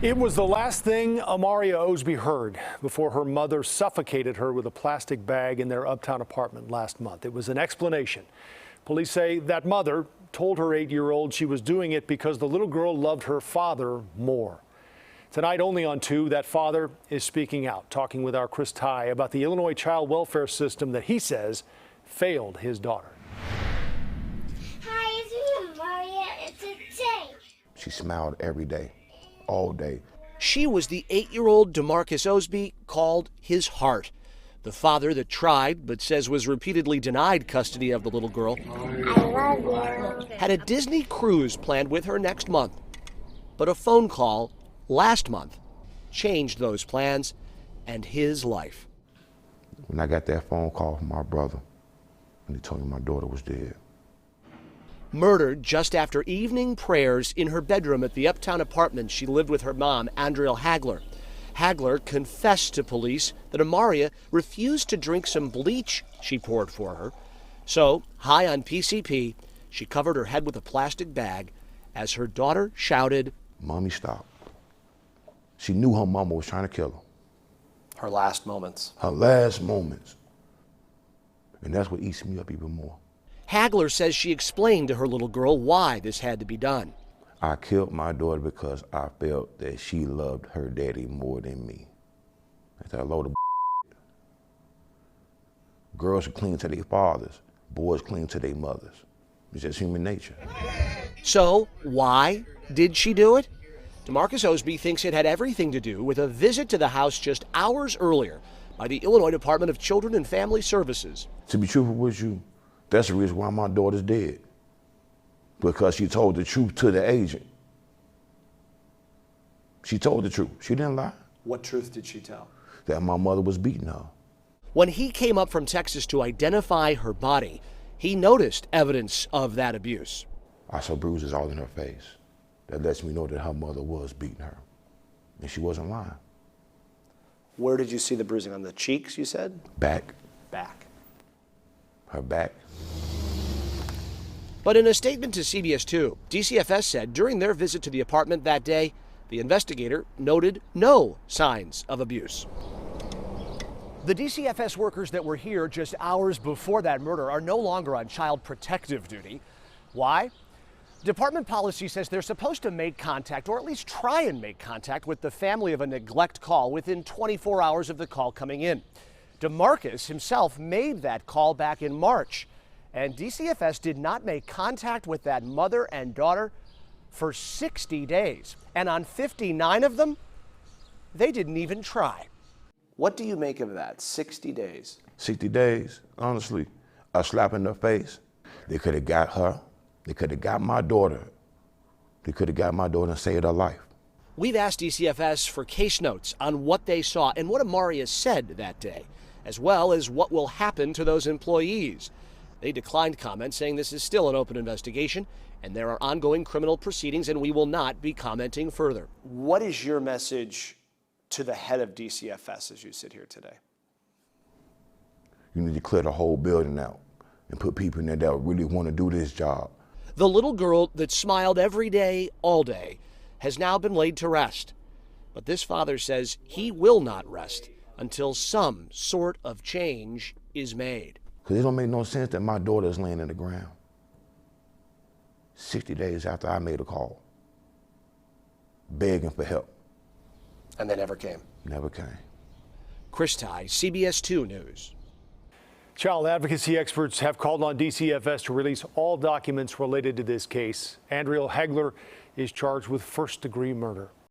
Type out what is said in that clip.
It was the last thing Amaria Osby heard before her mother suffocated her with a plastic bag in their uptown apartment last month. It was an explanation. Police say that mother told her 8-year-old she was doing it because the little girl loved her father more. Tonight, only on 2, that father is speaking out, talking with our Chris Tye about the Illinois child welfare system that he says failed his daughter. Hi, it's me, Amaria. It's a day. She smiled every day, all day. She was the 8-year-old DeMarcus Osby called his heart. The father that tried, but says was repeatedly denied custody of the little girl, I love you. had a Disney cruise planned with her next month. But a phone call last month changed those plans and his life. When I got that phone call from my brother, and he told me my daughter was dead. Murdered just after evening prayers in her bedroom at the uptown apartment she lived with her mom, Andrea Hagler. Hagler confessed to police that Amaria refused to drink some bleach she poured for her. So, high on PCP, she covered her head with a plastic bag as her daughter shouted, "Mommy, stop." She knew her mama was trying to kill her. her last moments. Her last moments. And that's what eats me up even more. Hagler says she explained to her little girl why this had to be done. I killed my daughter because I felt that she loved her daddy more than me. That's a load of Girls are cling to their fathers. Boys cling to their mothers. It's just human nature. So, why did she do it? DeMarcus Osby thinks it had everything to do with a visit to the house just hours earlier by the Illinois Department of Children and Family Services. To be truthful with you, that's the reason why my daughter's dead. Because she told the truth to the agent. She told the truth. She didn't lie. What truth did she tell? That my mother was beating her. When he came up from Texas to identify her body, he noticed evidence of that abuse. I saw bruises all in her face. That lets me know that her mother was beating her. And she wasn't lying. Where did you see the bruising? On the cheeks, you said? Back. Back. Her back. But in a statement to CBS 2, DCFS said during their visit to the apartment that day, the investigator noted no signs of abuse. The DCFS workers that were here just hours before that murder are no longer on child protective duty. Why? Department policy says they're supposed to make contact, or at least try and make contact, with the family of a neglect call within 24 hours of the call coming in. DeMarcus himself made that call back in March, and DCFS did not make contact with that mother and daughter for 60 days. And on 59 of them, they didn't even try. What do you make of that, 60 days? 60 days, honestly, a slap in the face. They could have got her. They could have got my daughter. They could have got my daughter and saved her life. We've asked DCFS for case notes on what they saw and what Amaria said that day, as well as what will happen to those employees. They declined comment, saying this is still an open investigation and there are ongoing criminal proceedings and we will not be commenting further. What is your message to the head of DCFS as you sit here today? You need to clear the whole building out and put people in there that really want to do this job. The little girl that smiled every day, all day, has now been laid to rest. But this father says he will not rest until some sort of change is made. Because it don't make no sense that my daughter is laying in the ground 60 days after I made a call, begging for help. And they never came. Never came. Chris Tye, CBS 2 News. Child advocacy experts have called on DCFS to release all documents related to this case. Andrea Hagler is charged with first-degree murder.